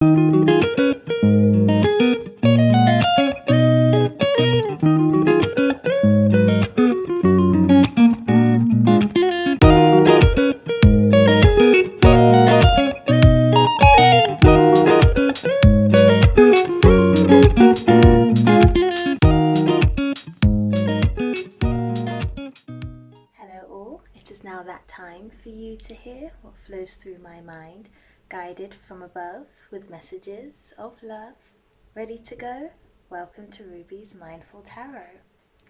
Now that time for you to hear what flows through my mind, guided from above with messages of love. Ready to go? Welcome to Ruby's Mindful Tarot.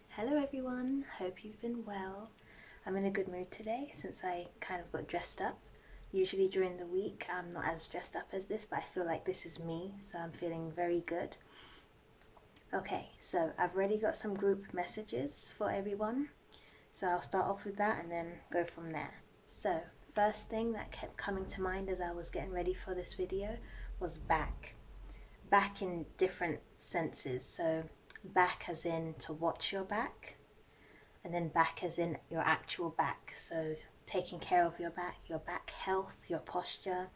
Hello everyone, hope you've been well. I'm in a good mood today since I kind of got dressed up. Usually during the week I'm not as dressed up as this, but I feel like this is me, so I'm feeling very good. Okay, so I've already got some group messages for everyone. So I'll start off with that and then go from there. So first thing that kept coming to mind as I was getting ready for this video was back. Back in different senses. So back as in to watch your back, and then back as in your actual back. So taking care of your back health, your posture.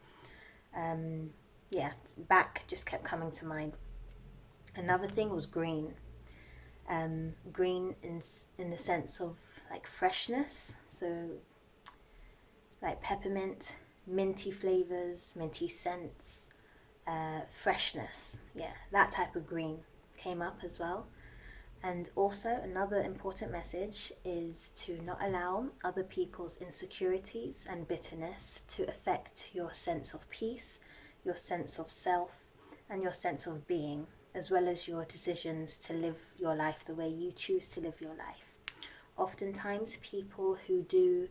Yeah, back just kept coming to mind. Another thing was green. Green in the sense of like freshness, so like peppermint, minty flavors, minty scents, freshness, yeah, that type of green came up as well. And also another important message is to not allow other people's insecurities and bitterness to affect your sense of peace, your sense of self, and your sense of being, as well as your decisions to live your life the way you choose to live your life. Oftentimes people who do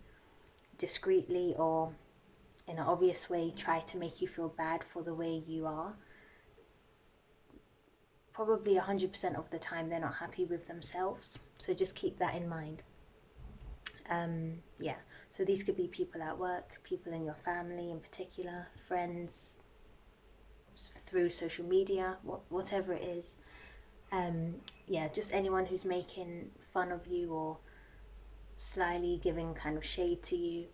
discreetly or in an obvious way try to make you feel bad for the way you are, probably 100% of the time they're not happy with themselves, so just keep that in mind. Yeah, so these could be people at work, people in your family in particular, friends, through social media, whatever it is. Yeah, just anyone who's making fun of you or slyly giving kind of shade to you.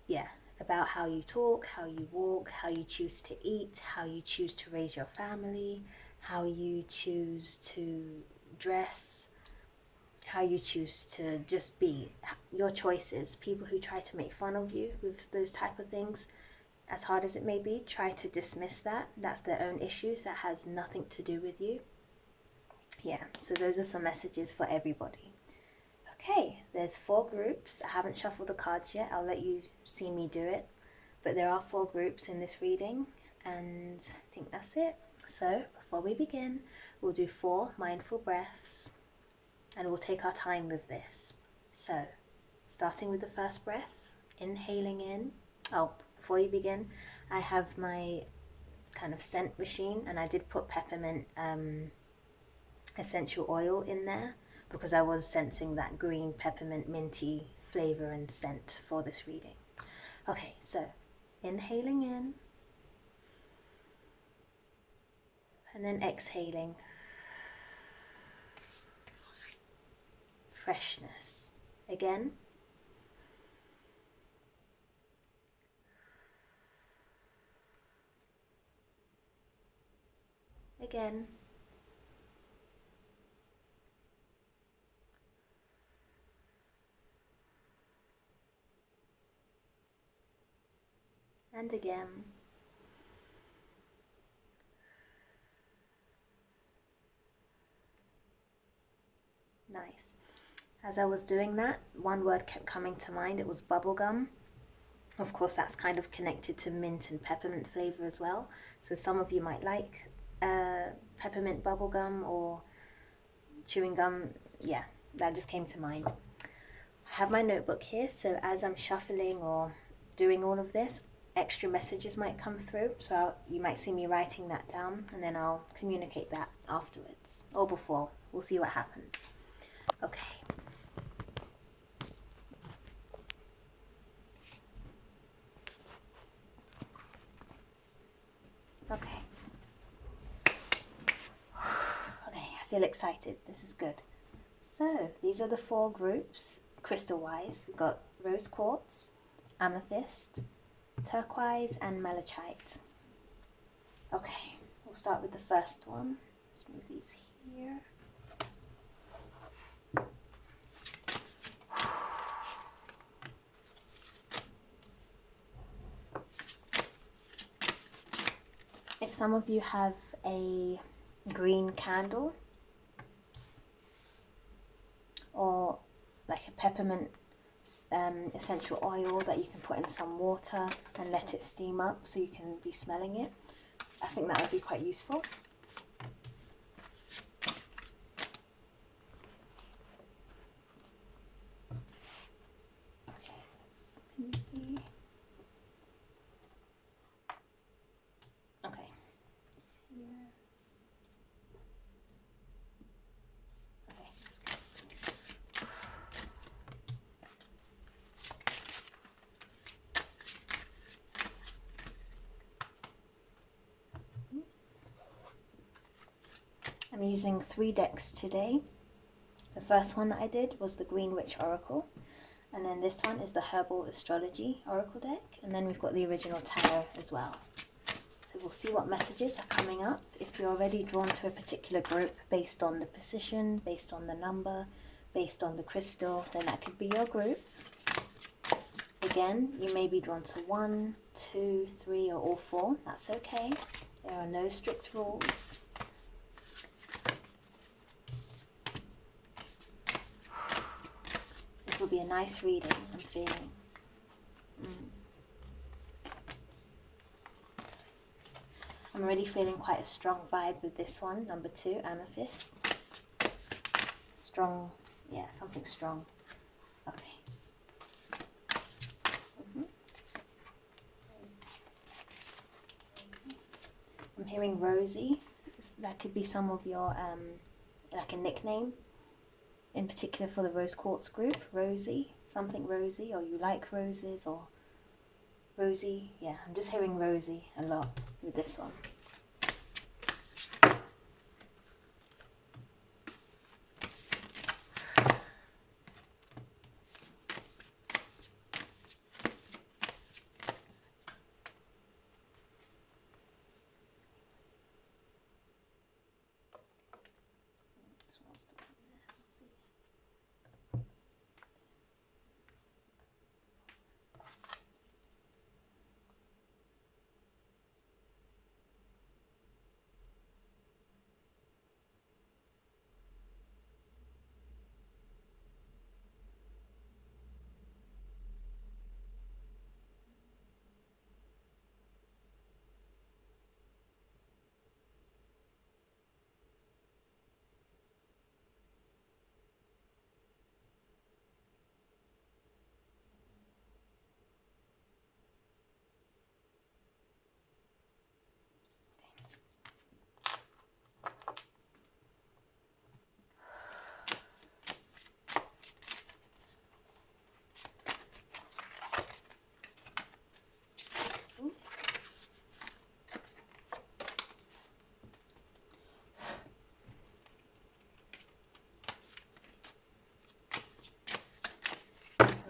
Yeah, about how you talk, how you walk, how you choose to eat, how you choose to raise your family, how you choose to dress, how you choose to just be, your choices. People who try to make fun of you with those type of things, as hard as it may be, try to dismiss that. That's their own issues. That has nothing to do with you. Yeah, so those are some messages for everybody. Okay, there's 4 groups. I haven't shuffled the cards yet. I'll let you see me do it. But there are 4 groups in this reading, and I think that's it. So before we begin, we'll do 4 mindful breaths, and we'll take our time with this. So starting with the first breath, inhaling in. Oh, before you begin, I have my kind of scent machine, and I did put peppermint essential oil in there because I was sensing that green peppermint minty flavor and scent for this reading. Okay, so inhaling in and then exhaling. Freshness. Again. Again. And again. Nice. As I was doing that, one word kept coming to mind. It was bubblegum. Of course, that's kind of connected to mint and peppermint flavor as well. So some of you might like peppermint bubblegum or chewing gum. Yeah, that just came to mind. I have my notebook here, so as I'm shuffling or doing all of this, extra messages might come through. So you might see me writing that down, and then I'll communicate that afterwards or before. We'll see what happens. Okay. Okay. Okay, I feel excited. This is good. So these are the 4 groups, crystal-wise. We've got rose quartz, amethyst, turquoise, and malachite. Okay, we'll start with the first one. Let's move these here. If some of you have a green candle or like a peppermint essential oil that you can put in some water and let it steam up so you can be smelling it, I think that would be quite useful. Okay, can you see? Okay, it's here. Okay, that's good. I'm using 3 decks today. The first one that I did was the Green Witch Oracle, and then this one is the Herbal Astrology Oracle deck, and then we've got the original tarot as well. So we'll see what messages are coming up. If you're already drawn to a particular group based on the position, based on the number, based on the crystal, then that could be your group. Again, you may be drawn to 1, 2, 3, or all 4. That's okay. There are no strict rules. This will be a nice reading, I'm feeling. I'm already feeling quite a strong vibe with this one, number 2, Amethyst. Strong, yeah, something strong. Okay. I'm hearing Rosy. That could be some of your, like a nickname, in particular for the Rose Quartz group. Rosy, something Rosy, or you like roses, or Rosy. Yeah, I'm just hearing Rosy a lot with this one.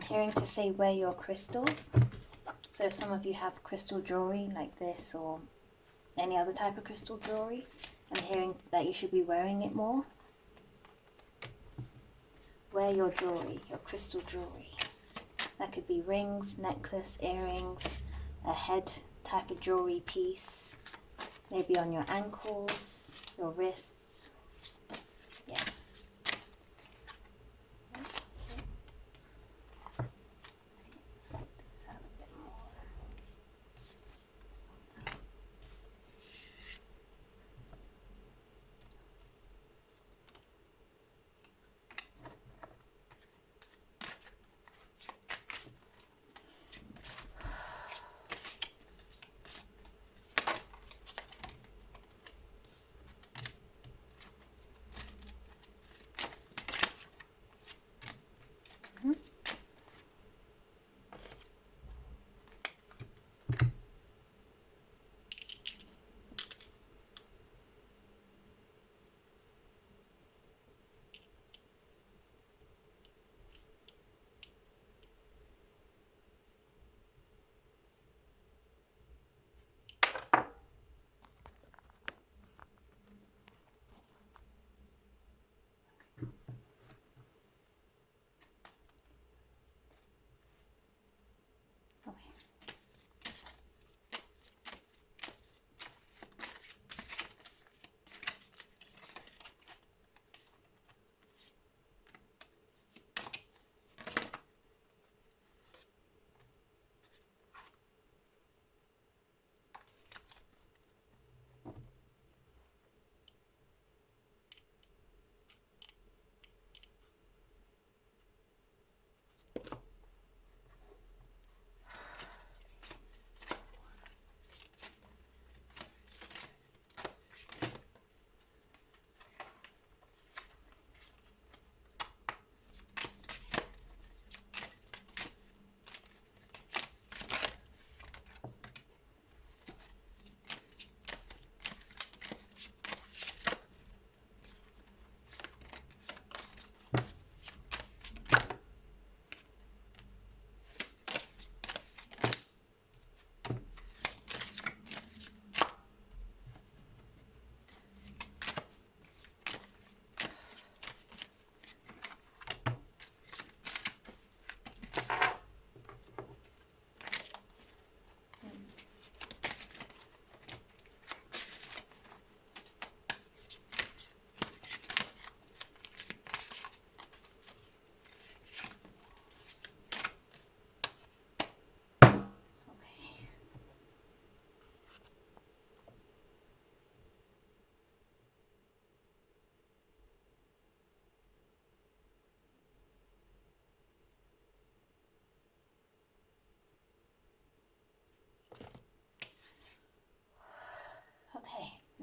Hearing to say wear your crystals. So if some of you have crystal jewelry like this or any other type of crystal jewelry, I'm hearing that you should be wearing it more. Wear your jewelry, your crystal jewelry. That could be rings, necklace, earrings, a head type of jewelry piece, maybe on your ankles, your wrists. Yeah.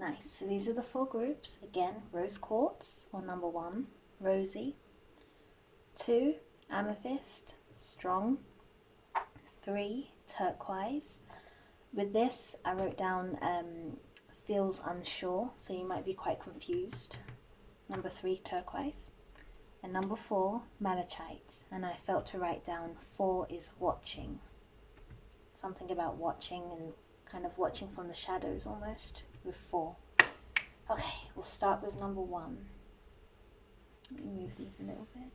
Nice. So these are the 4 groups. Again, Rose Quartz, or number 1, Rosy. 2, Amethyst, strong. 3, Turquoise. With this, I wrote down feels unsure, so you might be quite confused. Number 3, Turquoise. And number 4, Malachite. And I felt to write down 4 is watching. Something about watching and kind of watching from the shadows almost with 4. Okay, we'll start with number 1. Let me move these a little bit.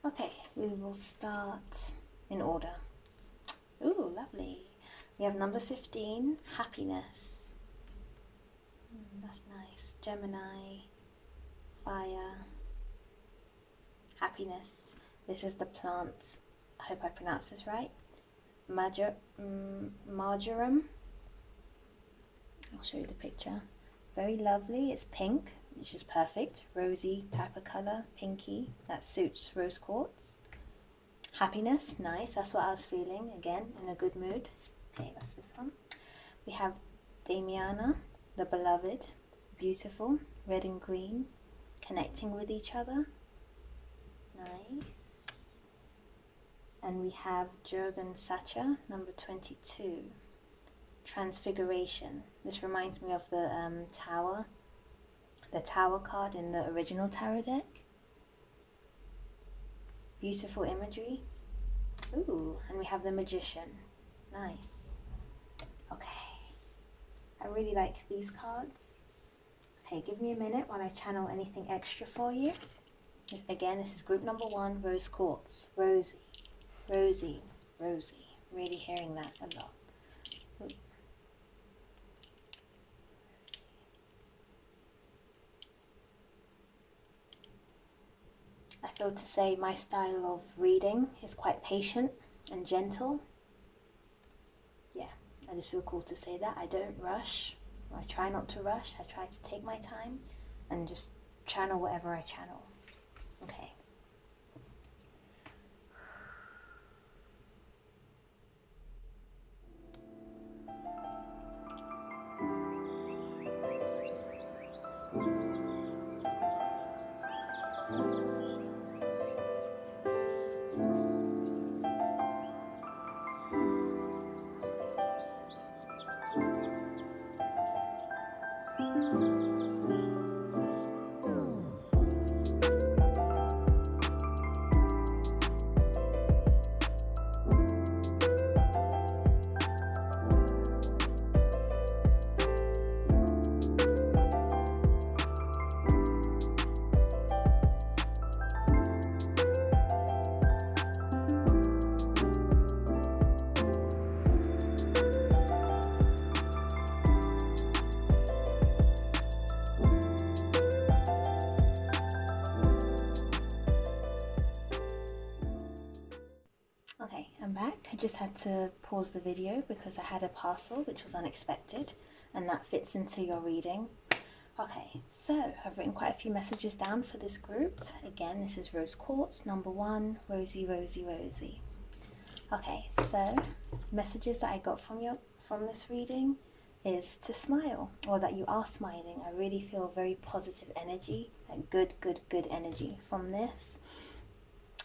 Okay, we will start in order. Ooh, lovely. We have number 15, happiness. That's nice. Gemini, fire, happiness. This is the plant, I hope I pronounced this right, marjoram. I'll show you the picture. Very lovely. It's pink, which is perfect. Rosy type of color, pinky. That suits rose quartz. Happiness, nice. That's what I was feeling. Again, in a good mood. Okay, that's this one. We have Damiana, the beloved. Beautiful. Red and green. Connecting with each other. Nice. And we have Jurgen Sacha, number 22. Transfiguration. This reminds me of the tower card in the original tarot deck. Beautiful imagery. Ooh, and we have the Magician. Nice. Okay. I really like these cards. Okay, give me a minute while I channel anything extra for you. Again, this is group number 1, Rose Quartz. Rosy, Rosy, Rosy. Really hearing that a lot. Ooh. I feel to say my style of reading is quite patient and gentle. Yeah, I just feel called to say that. I don't rush. I try not to rush. I try to take my time and just channel whatever I channel. Okay. Okay, I'm back. I just had to pause the video because I had a parcel which was unexpected, and that fits into your reading. Okay, so I've written quite a few messages down for this group. Again, this is Rose Quartz, number 1, Rosy, Rosy, Rosy. Okay, so messages that I got from this reading is to smile, or that you are smiling. I really feel very positive energy, like good energy from this.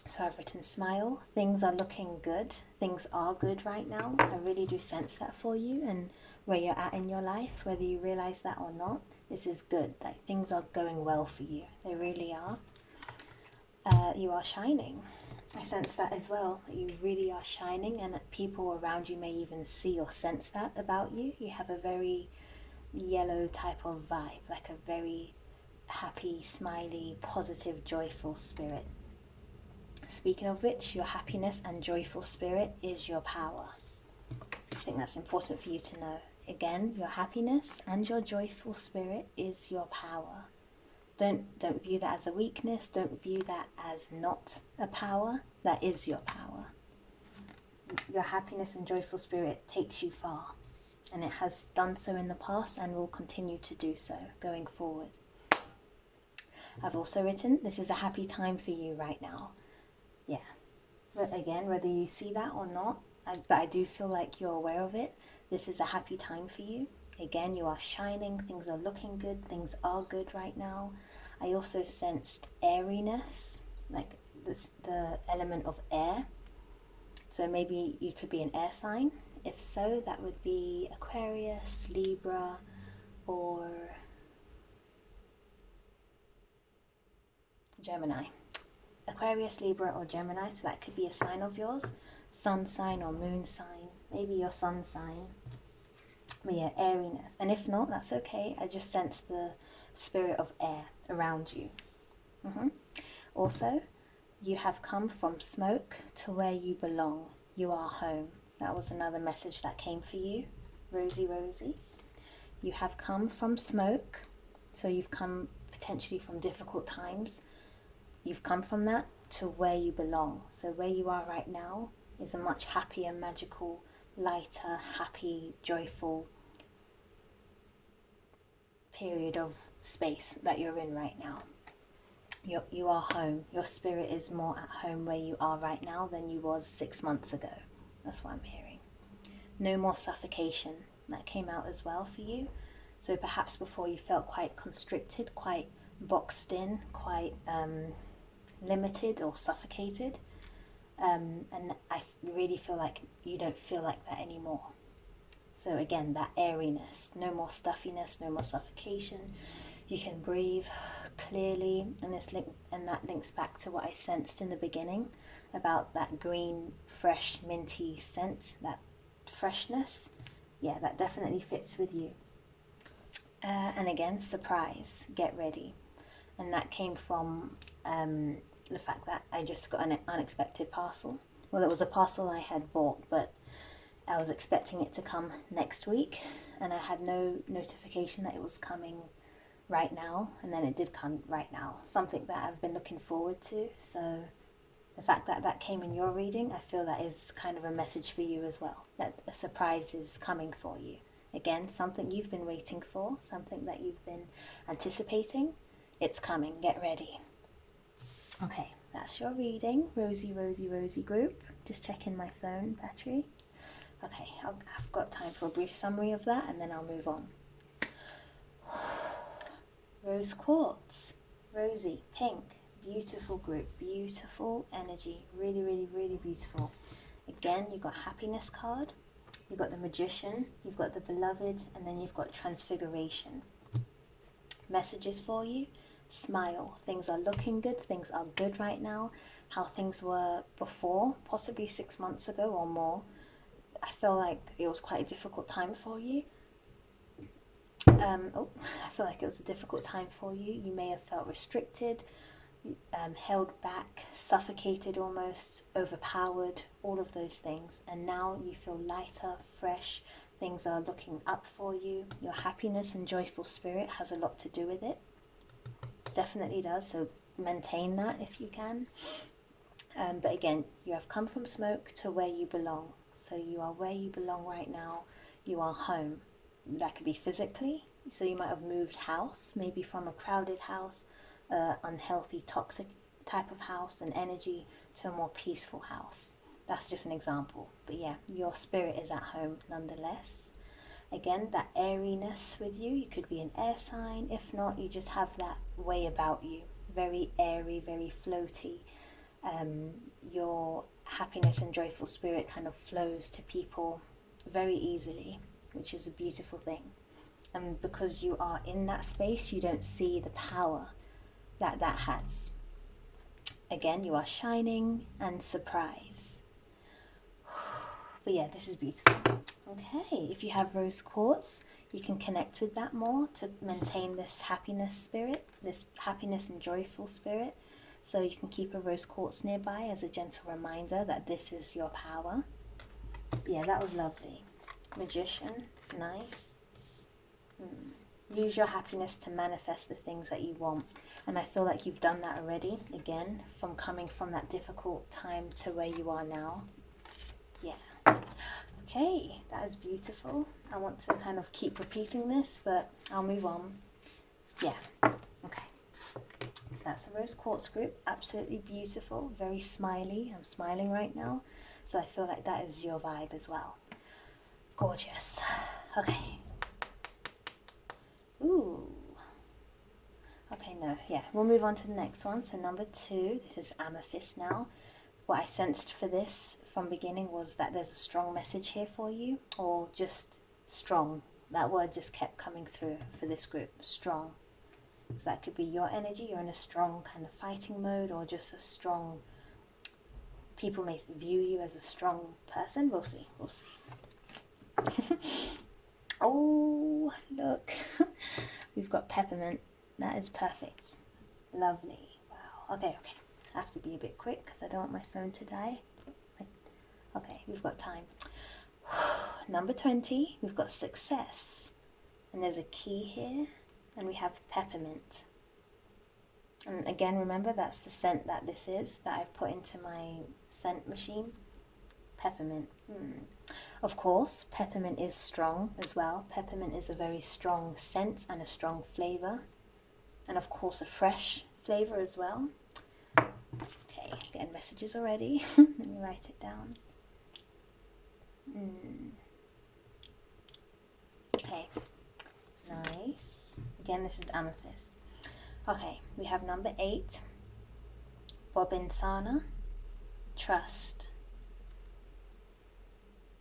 So I've written smile. Things are looking good. Things are good right now. I really do sense that for you, and where you're at in your life, whether you realize that or not, this is good. Like, things are going well for you. They really are. You are shining. I sense that as well, that you really are shining, and that people around you may even see or sense that about you. You have a very yellow type of vibe, like a very happy, smiley, positive, joyful spirit. Speaking of which, your happiness and joyful spirit is your power. I think that's important for you to know. Again, your happiness and your joyful spirit is your power. Don't view that as a weakness. Don't view that as not a power. That is your power. Your happiness and joyful spirit takes you far, and it has done so in the past and will continue to do so going forward. I've also written, this is a happy time for you right now. Yeah. But again, whether you see that or not, but I do feel like you're aware of it. This is a happy time for you. Again, you are shining. Things are looking good. Things are good right now. I also sensed airiness, like the element of air. So maybe you could be an air sign. If so, that would be Aquarius, Libra, or Gemini. Aquarius, Libra, or Gemini. So that could be a sign of yours. Sun sign or moon sign. Maybe your sun sign. But yeah, airiness. And if not, that's okay. I just sense the spirit of air around you. Also, you have come from smoke to where you belong. You are home. That was another message that came for you, Rosy. You have come from smoke. So you've come potentially from difficult times. You've come from that to where you belong. So where you are right now is a much happier, magical, lighter, happy, joyful period of space that you're in right now. You are home. Your spirit is more at home where you are right now than you was 6 months ago. That's what I'm hearing. No more suffocation. That came out as well for you. So perhaps before you felt quite constricted, quite boxed in, quite limited or suffocated. And I really feel like you don't feel like that anymore. So again, that airiness, no more stuffiness, no more suffocation. You can breathe clearly, and that links back to what I sensed in the beginning about that green, fresh, minty scent, that freshness. Yeah, that definitely fits with you. And again, surprise, get ready. And that came from the fact that I just got an unexpected parcel. Well, it was a parcel I had bought, but I was expecting it to come next week, and I had no notification that it was coming right now, and then it did come right now. Something that I've been looking forward to. So the fact that that came in your reading, I feel that is kind of a message for you as well, that a surprise is coming for you. Again, something you've been waiting for, something that you've been anticipating. It's coming. Get ready. Okay, that's your reading, Rosy group. Just checking my phone battery. Okay, I've got time for a brief summary of that, and then I'll move on. Rose Quartz, Rosy, pink, beautiful group, beautiful energy, really beautiful. Again, you've got happiness card, you've got the magician, you've got the beloved, and then you've got transfiguration. Messages for you: smile. Things are looking good, things are good right now. How things were before, possibly 6 months ago or more, I feel like it was quite a difficult time for you. I feel like it was a difficult time for you. You may have felt restricted, held back, suffocated almost, overpowered, all of those things. And now you feel lighter, fresh, things are looking up for you. Your happiness and joyful spirit has a lot to do with it. Definitely does, so maintain that if you can. But again, you have come from smoke to where you belong. So you are where you belong right now. You are home. That could be physically. So you might have moved house, maybe from a crowded house, unhealthy, toxic type of house and energy, to a more peaceful house. That's just an example. But yeah, your spirit is at home nonetheless. Again, that airiness with you. You could be an air sign. If not, you just have that way about you. Very airy, very floaty. Your happiness and joyful spirit kind of flows to people very easily, which is a beautiful thing. And because you are in that space, you don't see the power that that has. Again, you are shining and surprise. But yeah, this is beautiful. Okay, if you have rose quartz, you can connect with that more to maintain this happiness spirit, this happiness and joyful spirit. So you can keep a rose quartz nearby as a gentle reminder that this is your power. Yeah, that was lovely. Magician, nice. Use your happiness to manifest the things that you want. And I feel like you've done that already, again, from coming from that difficult time to where you are now. Yeah. Okay, that is beautiful. I want to kind of keep repeating this, but I'll move on. Yeah, okay. So that's a rose quartz group. Absolutely beautiful, very smiley. I'm smiling right now. So I feel like that is your vibe as well. Gorgeous. Okay. Ooh. Okay, no, yeah, we'll move on to the next one. So number 2, this is Amethyst now. What I sensed for this from beginning was that there's a strong message here for you, or just strong. That word just kept coming through for this group, strong. So that could be your energy, you're in a strong kind of fighting mode, or just a strong, people may view you as a strong person. We'll see, we'll see. Oh, look, we've got peppermint. That is perfect. Lovely. Wow. Okay, okay. I have to be a bit quick because I don't want my phone to die. Okay, we've got time. Number 20, we've got success. And there's a key here. And we have peppermint. And again, remember, that's the scent that this is, that I've put into my scent machine. Peppermint. Of course, peppermint is strong as well. Peppermint is a very strong scent and a strong flavour. And of course, a fresh flavour as well. Okay, getting messages already. Let me write it down. Okay, nice. Again, this is Amethyst. Okay, we have number 8. Bobinsana. Trust.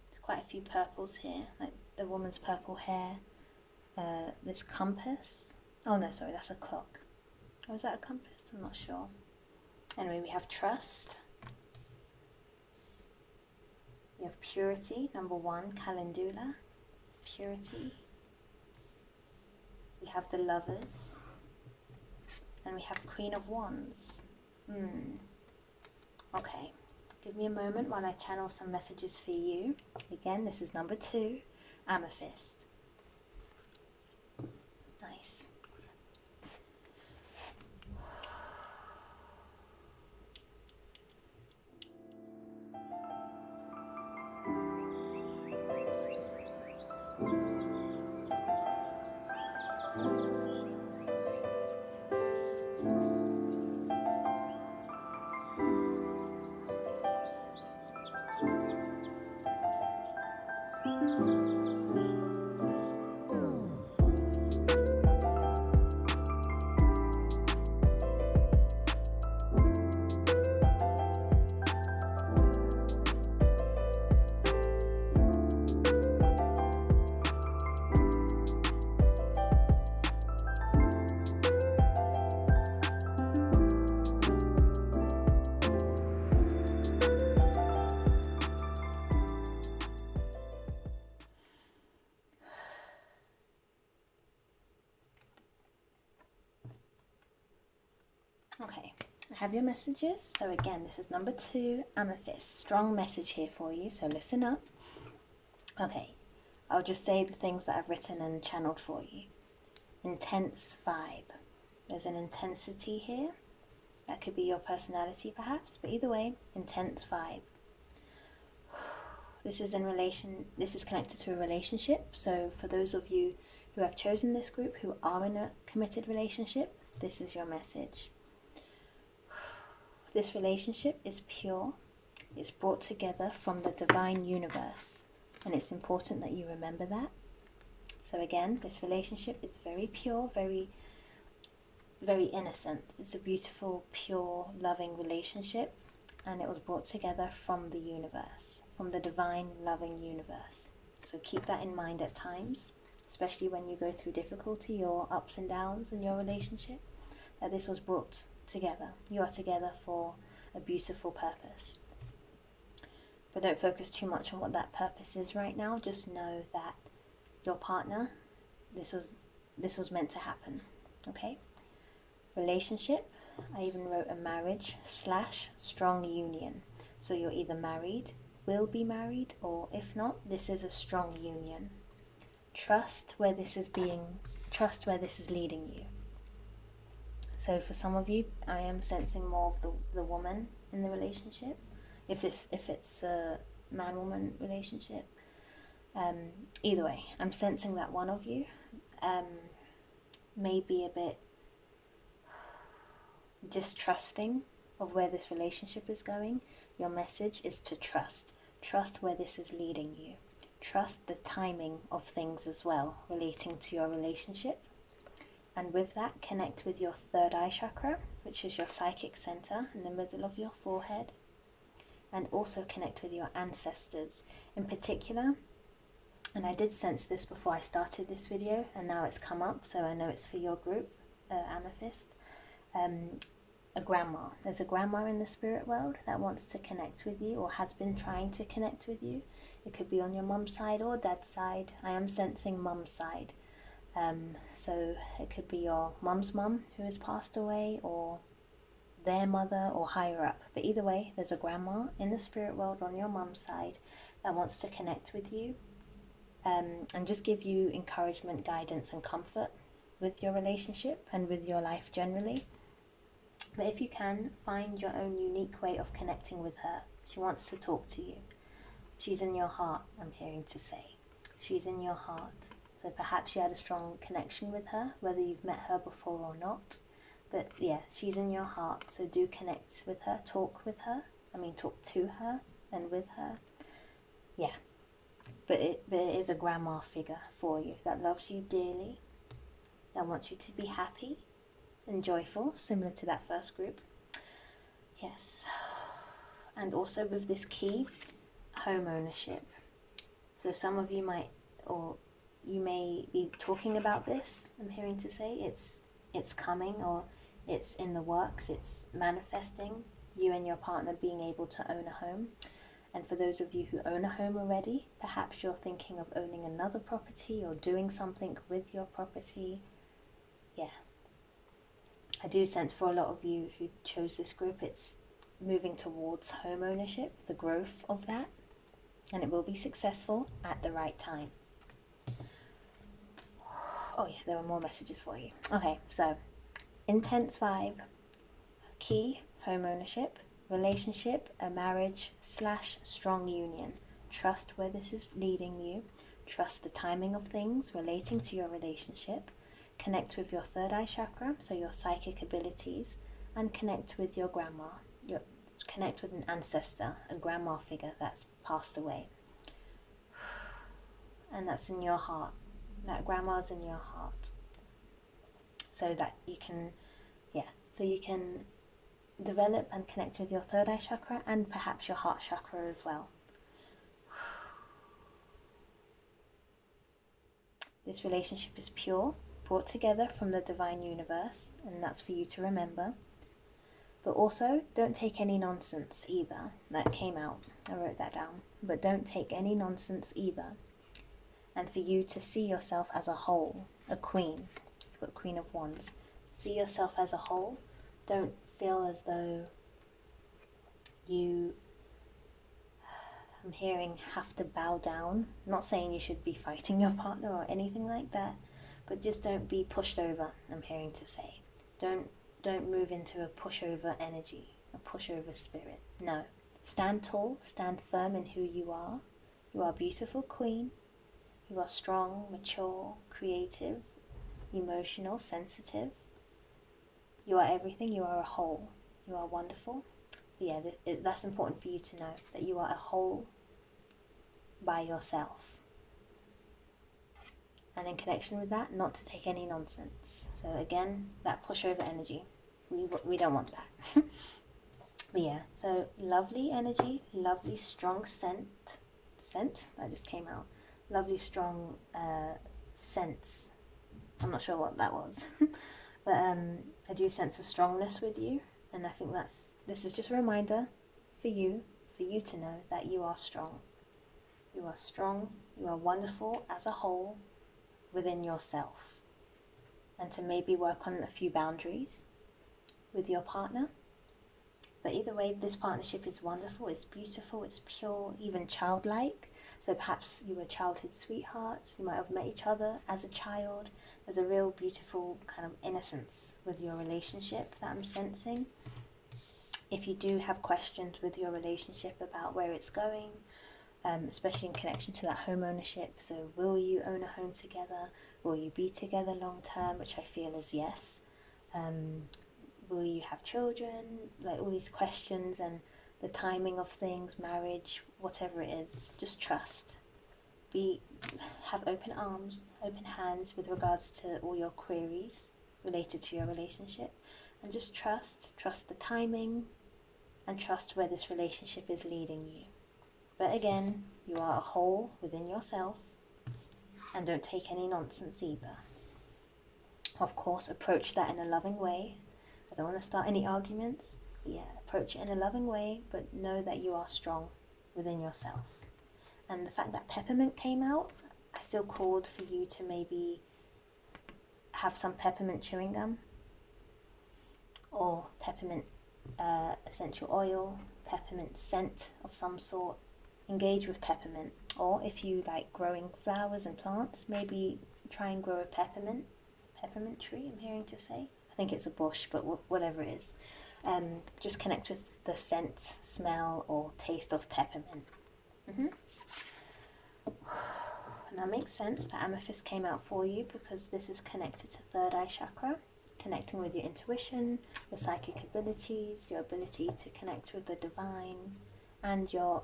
There's quite a few purples here, like the woman's purple hair. This compass. Oh no, sorry, that's a clock. Or is that a compass? I'm not sure. Anyway, we have trust. We have purity, number 1, calendula, purity. We have the lovers. And we have Queen of Wands. Okay, give me a moment while I channel some messages for you. Again, this is number 2, Amethyst. Nice. Okay, I have your messages. So again, this is number 2, Amethyst. Strong message here for you, so listen up. Okay, I'll just say the things that I've written and channeled for you. Intense vibe. There's an intensity here. That could be your personality perhaps, but either way, intense vibe. This is connected to a relationship. So for those of you who have chosen this group, who are in a committed relationship, this is your message. This relationship is pure. It's brought together from the divine universe. And it's important that you remember that. So again, this relationship is very pure, very, very innocent. It's a beautiful, pure, loving relationship. And it was brought together from the universe, from the divine, loving universe. So keep that in mind at times, especially when you go through difficulty or ups and downs in your relationship, that this was brought together. You are together for a beautiful purpose. But don't focus too much on what that purpose is right now. Just know that your partner, this was meant to happen. Okay? Relationship, I even wrote a marriage / strong union. So you're either married, will be married, or if not, this is a strong union. Trust where this is leading you. So for some of you, I am sensing more of the woman in the relationship. If it's a man-woman relationship, either way, I'm sensing that one of you may be a bit distrusting of where this relationship is going. Your message is to trust. Trust where this is leading you. Trust the timing of things as well relating to your relationship. And with that, connect with your third eye chakra, which is your psychic center in the middle of your forehead. And also connect with your ancestors. In particular, and I did sense this before I started this video, and now it's come up, so I know it's for your group, Amethyst. A grandma. There's a grandma in the spirit world that wants to connect with you or has been trying to connect with you. It could be on your mum's side or dad's side. I am sensing mum's side. So it could be your mum's mum who has passed away, or their mother, or higher up. But either way, there's a grandma in the spirit world on your mum's side that wants to connect with you and just give you encouragement, guidance and comfort with your relationship and with your life generally. But if you can, find your own unique way of connecting with her. She wants to talk to you. She's in your heart, I'm hearing to say. She's in your heart. So perhaps you had a strong connection with her, whether you've met her before or not. But yeah, she's in your heart. So do connect with her, talk with her. Talk to her and with her. Yeah. But it is a grandma figure for you that loves you dearly, that wants you to be happy and joyful, similar to that first group. Yes. And also with this key, home ownership. So some of you might, or you may be talking about this, I'm hearing to say. It's coming, or it's in the works, it's manifesting, you and your partner being able to own a home. And for those of you who own a home already, perhaps you're thinking of owning another property or doing something with your property. Yeah. I do sense for a lot of you who chose this group, it's moving towards home ownership, the growth of that, and it will be successful at the right time. Oh yeah, there were more messages for you. Okay, so intense vibe, key, home ownership, relationship, a marriage / strong union. Trust where this is leading you. Trust the timing of things relating to your relationship. Connect with your third eye chakra, so your psychic abilities, and connect with your grandma. Connect with an ancestor, a grandma figure that's passed away. And that's in your heart. That grandma's in your heart. So that you can, develop and connect with your third eye chakra and perhaps your heart chakra as well. This relationship is pure, brought together from the divine universe, and that's for you to remember. But also, don't take any nonsense either. That came out. I wrote that down. But don't take any nonsense either. And for you to see yourself as a whole, a queen. You've got Queen of Wands. See yourself as a whole. Don't feel as though you, I'm hearing, have to bow down. I'm not saying you should be fighting your partner or anything like that, but just don't be pushed over, I'm hearing to say. Don't move into a pushover energy, a pushover spirit. No. Stand tall, stand firm in who you are. You are a beautiful queen. You are strong, mature, creative, emotional, sensitive. You are everything. You are a whole. You are wonderful. Yeah, that's important for you to know, that you are a whole by yourself. And in connection with that, not to take any nonsense. So again, that pushover energy, we don't want that. But yeah, so lovely energy, lovely strong scent that just came out. Lovely strong sense. I'm not sure what that was. But I do sense a strongness with you, and I think this is just a reminder for you to know that you are strong. You are strong, you are wonderful as a whole within yourself. And to maybe work on a few boundaries with your partner. But either way, this partnership is wonderful, it's beautiful, it's pure, even childlike. So perhaps you were childhood sweethearts, you might have met each other as a child. There's a real beautiful kind of innocence with your relationship that I'm sensing. If you do have questions with your relationship about where it's going, especially in connection to that home ownership, so will you own a home together? Will you be together long term, which I feel is yes. Will you have children? Like all these questions and the timing of things, marriage, whatever it is, just trust. Have open arms, open hands with regards to all your queries related to your relationship, and just trust the timing, and trust where this relationship is leading you. But again, you are a whole within yourself, and don't take any nonsense either. Of course, approach that in a loving way. I don't want to start any arguments. Yeah, approach it in a loving way, but know that you are strong within yourself. And the fact that peppermint came out, I feel called for you to maybe have some peppermint chewing gum, or peppermint essential oil, peppermint scent of some sort. Engage with peppermint. Or if you like growing flowers and plants, maybe try and grow a peppermint tree, I'm hearing to say. I think it's a bush, but whatever it is. Just connect with the scent, smell, or taste of peppermint. And that makes sense. The amethyst came out for you because this is connected to third eye chakra, connecting with your intuition, your psychic abilities, your ability to connect with the divine, and your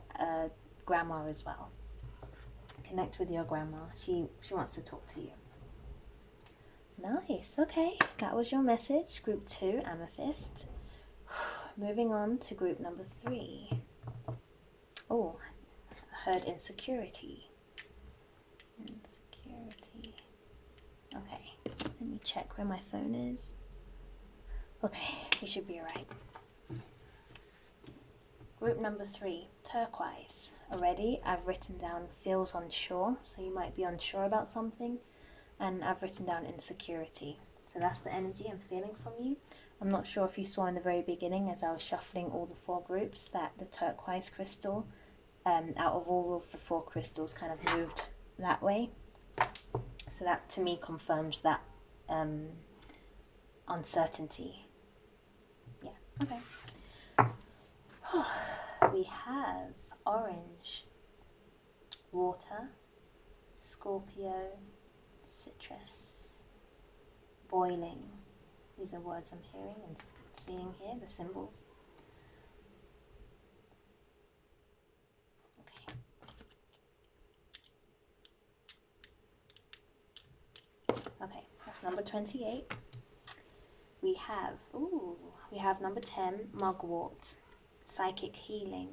grandma as well. Connect with your grandma. She wants to talk to you. Nice. Okay, that was your message. Group 2, amethyst. Moving on to group number 3. Oh, I heard insecurity. Okay, let me check where my phone is. Okay, you should be alright. Group number 3, turquoise. Already I've written down feels unsure, so you might be unsure about something, and I've written down insecurity. So that's the energy I'm feeling from you. I'm not sure if you saw in the very beginning as I was shuffling all the 4 groups that the turquoise crystal, out of all of the 4 crystals, kind of moved that way. So that to me confirms that uncertainty. Yeah, okay. We have orange, water, Scorpio, citrus, boiling. These are words I'm hearing and seeing here, the symbols. Okay. Okay, that's number 28. We have number 10, mugwort, psychic healing.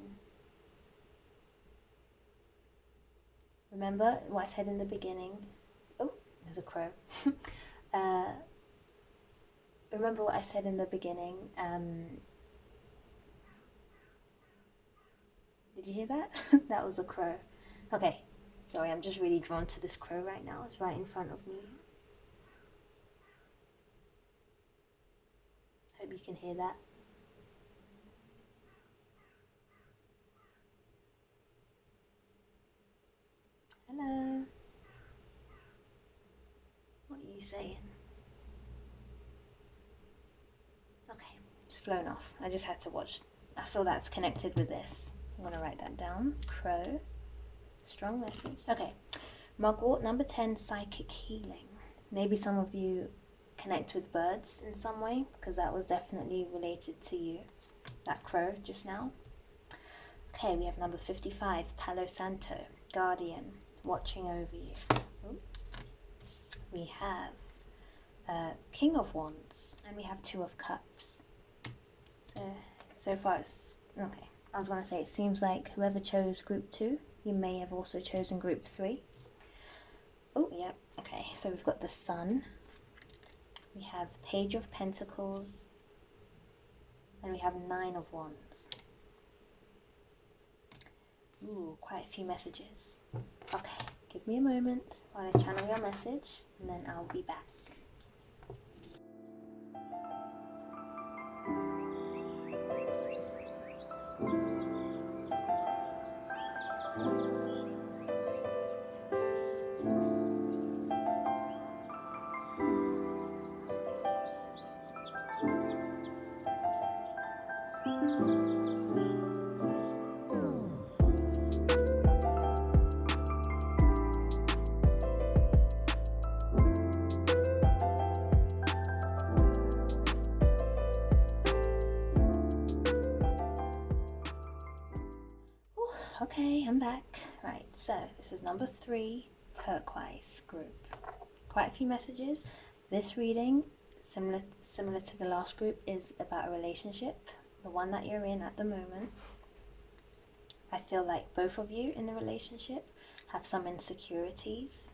Remember what I said in the beginning? Oh, there's a crow. Remember what I said in the beginning? Did you hear that? That was a crow. Okay, sorry, I'm just really drawn to this crow right now. It's right in front of me. Hope you can hear that. Hello. What are you saying? Okay, it's flown off. I just had to watch. I feel that's connected with this. I'm going to write that down. Crow. Strong message. Okay. Mugwort, number 10, psychic healing. Maybe some of you connect with birds in some way, because that was definitely related to you. That crow just now. Okay, we have number 55, Palo Santo, guardian, watching over you. Ooh. We have King of Wands, and we have 2 of Cups. So far it's okay. I was going to say, it seems like whoever chose group 2, you may have also chosen group 3. Oh, yeah, okay, so we've got the Sun, we have Page of Pentacles, and we have 9 of Wands. Ooh, quite a few messages. Okay, give me a moment while I channel your message, and then I'll be back. Okay, I'm back. Right, so this is number 3, Turquoise group. Quite a few messages. This reading, similar to the last group, is about a relationship, the one that you're in at the moment. I feel like both of you in the relationship have some insecurities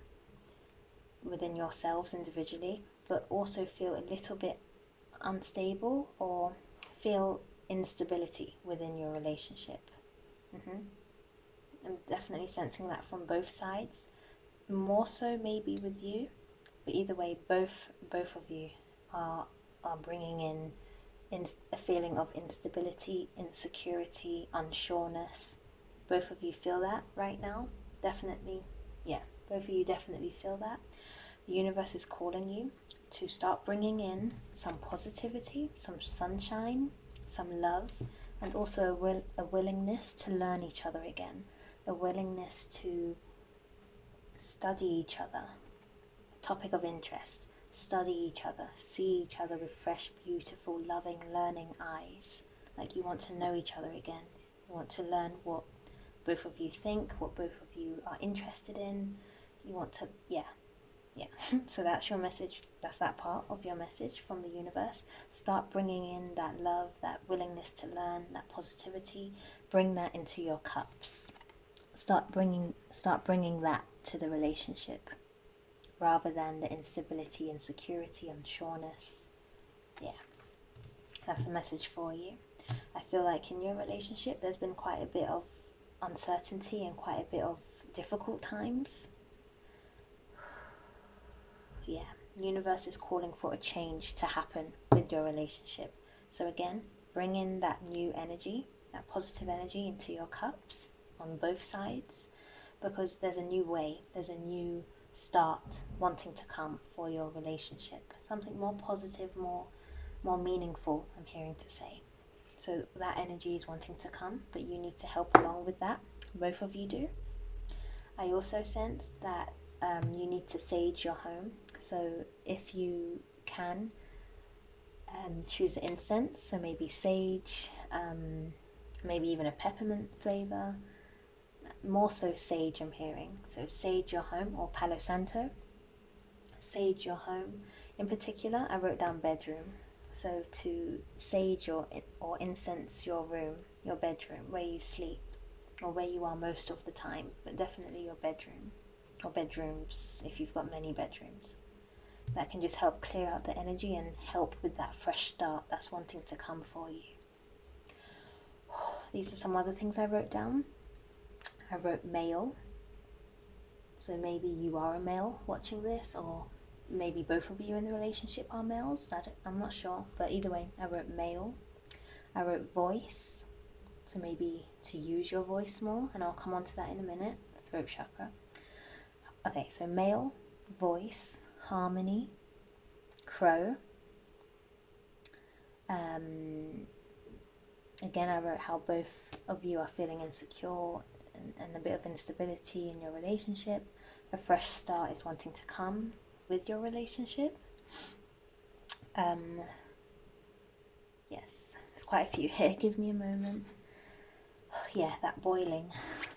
within yourselves individually, but also feel a little bit unstable or feel instability within your relationship. I'm definitely sensing that from both sides, more so maybe with you, but either way, both of you are bringing in a feeling of instability, insecurity, unsureness. Both of you feel that right now, definitely. Yeah, both of you definitely feel that. The universe is calling you to start bringing in some positivity, some sunshine, some love, and also a willingness to learn each other again, a willingness to study each other, topic of interest, study each other, see each other with fresh, beautiful, loving, learning eyes, like you want to know each other again. You want to learn what both of you think, what both of you are interested in. You want to, yeah. So that's your message. That's that part of your message from the universe. Start bringing in that love, that willingness to learn, that positivity. Bring that into your cups. Start bringing that to the relationship, rather than the instability, insecurity, unsureness. Yeah, that's a message for you. I feel like in your relationship there's been quite a bit of uncertainty and quite a bit of difficult times. Yeah, the universe is calling for a change to happen with your relationship. So again, bring in that new energy, that positive energy into your cups on both sides, because there's a new way, there's a new start wanting to come for your relationship. Something more positive, more meaningful, I'm hearing to say. So that energy is wanting to come, but you need to help along with that. Both of you do. I also sense that you need to sage your home. So if you can, choose incense. So maybe sage, maybe even a peppermint flavor. More so sage, I'm hearing. So sage your home, or Palo Santo. Sage your home. In particular, I wrote down bedroom. So to sage or incense your room, your bedroom, where you sleep, or where you are most of the time, but definitely your bedroom, or bedrooms if you've got many bedrooms. That can just help clear out the energy and help with that fresh start that's wanting to come for you. These are some other things I wrote down. I wrote male. So maybe you are a male watching this, or maybe both of you in the relationship are males. I'm not sure, but either way, I wrote male. I wrote voice. So maybe to use your voice more, and I'll come on to that in a minute. Throat chakra. Okay, so male, voice, harmony, crow. Again, I wrote how both of you are feeling insecure and a bit of instability in your relationship. A fresh start is wanting to come with your relationship. Yes, there's quite a few here. Give me a moment. Yeah, that boiling.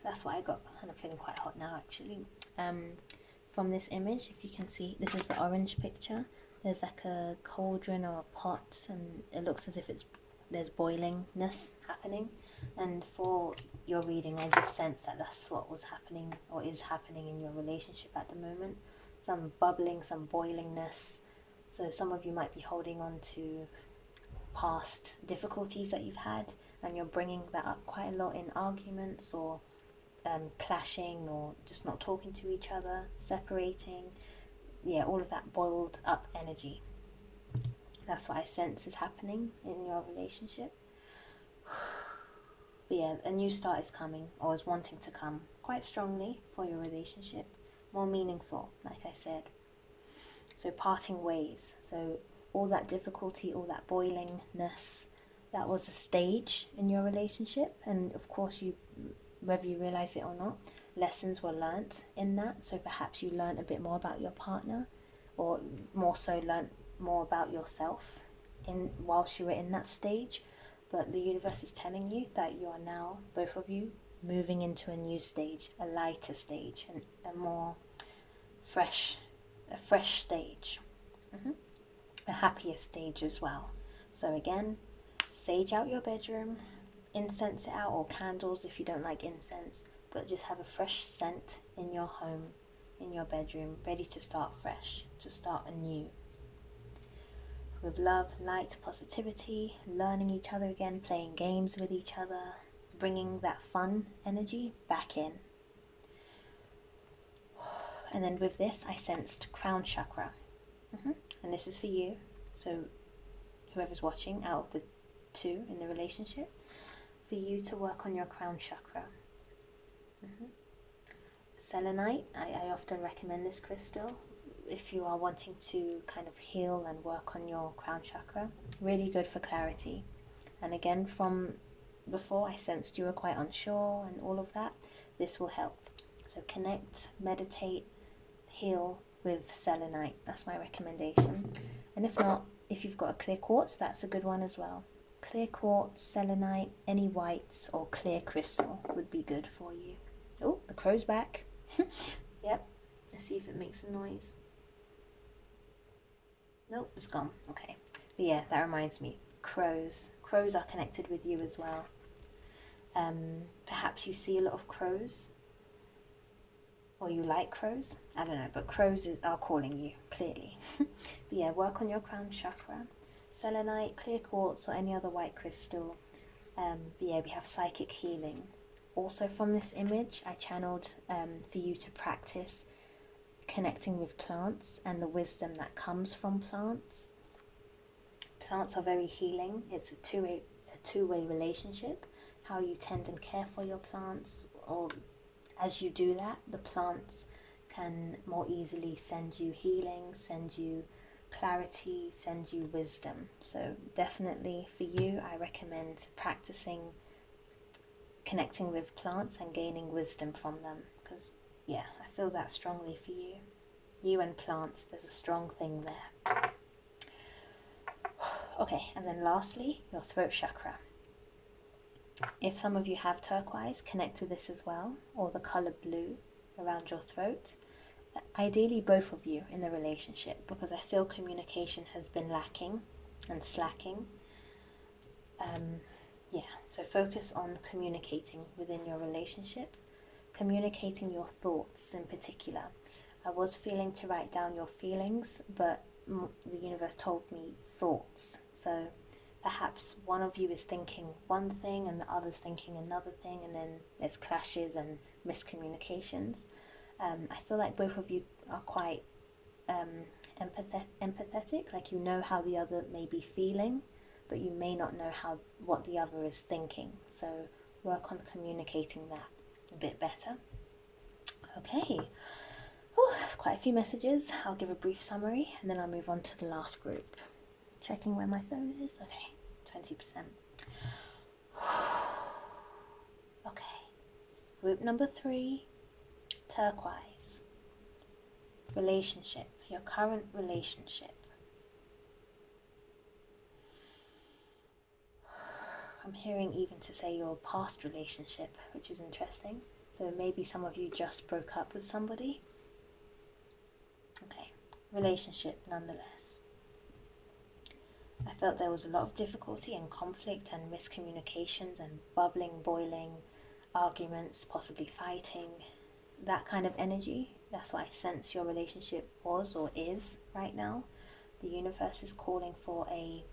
That's what I got, and I'm feeling quite hot now actually. From this image, if you can see, this is the orange picture. There's like a cauldron or a pot, and it looks as if there's boilingness happening. And for your reading, I just sense that that's what was happening or is happening in your relationship at the moment. Some bubbling, some boilingness. So some of you might be holding on to past difficulties that you've had, and you're bringing that up quite a lot in arguments, or clashing, or just not talking to each other, separating. Yeah, all of that boiled up energy. That's what I sense is happening in your relationship. But yeah, a new start is coming, or is wanting to come quite strongly for your relationship. More meaningful, like I said. So parting ways. So all that difficulty, all that boilingness, that was a stage in your relationship. And of course, whether you realize it or not, lessons were learnt in that. So perhaps you learnt a bit more about your partner, or more so learnt more about yourself whilst you were in that stage. But the universe is telling you that you are now, both of you, moving into a new stage, a lighter stage, and a more fresh stage, a happier stage as well. So again, sage out your bedroom, incense it out, or candles if you don't like incense, but just have a fresh scent in your home, in your bedroom, ready to start fresh, to start anew. With love, light, positivity, learning each other again, playing games with each other, bringing that fun energy back in. And then with this, I sensed crown chakra. And this is for you. So whoever's watching, out of the two in the relationship, for you to work on your crown chakra. Selenite, I often recommend this crystal if you are wanting to kind of heal and work on your crown chakra. Really good for clarity. And again, from before, I sensed you were quite unsure and all of that. This will help. So connect, meditate, heal with selenite. That's my recommendation. And if not, if you've got a clear quartz, that's a good one as well. Clear quartz, selenite, any whites or clear crystal would be good for you. Oh, the crow's back. Yep. Let's see if it makes a noise. Nope, it's gone. Okay. But yeah, that reminds me. Crows. Crows are connected with you as well. Perhaps you see a lot of crows, or you like crows. I don't know, but crows are calling you, clearly. But yeah, work on your crown chakra. Selenite, clear quartz, or any other white crystal. But yeah, we have psychic healing. Also from this image, I channeled for you to practice connecting with plants and the wisdom that comes from plants. Plants are very healing. It's a two-way relationship. How you tend and care for your plants, or as you do that, the plants can more easily send you healing, send you clarity, send you wisdom. So definitely for you, I recommend practicing connecting with plants and gaining wisdom from them, because yeah, I feel that strongly for you. You and plants, there's a strong thing there. Okay, and then lastly, your throat chakra. If some of you have turquoise, connect with this as well, or the color blue around your throat. Ideally both of you in the relationship, because I feel communication has been lacking and slacking. Yeah, so focus on communicating within your relationship, communicating your thoughts in particular. I was feeling to write down your feelings, but the universe told me thoughts. So perhaps one of you is thinking one thing and the other's thinking another thing, and then there's clashes and miscommunications. I feel like both of you are quite empathetic, like you know how the other may be feeling, but you may not know what the other is thinking. So work on communicating that a bit better. Okay. Oh, that's quite a few messages. I'll give a brief summary and then I'll move on to the last group. Checking where my phone is. Okay, 20%. Okay. Group number 3, turquoise. Relationship. Your current relationship. I'm hearing even to say your past relationship, which is interesting. So maybe some of you just broke up with somebody. Okay, relationship nonetheless. I felt there was a lot of difficulty and conflict and miscommunications and bubbling, boiling, arguments, possibly fighting. That kind of energy. That's what I sense your relationship was or is right now. The universe is calling for a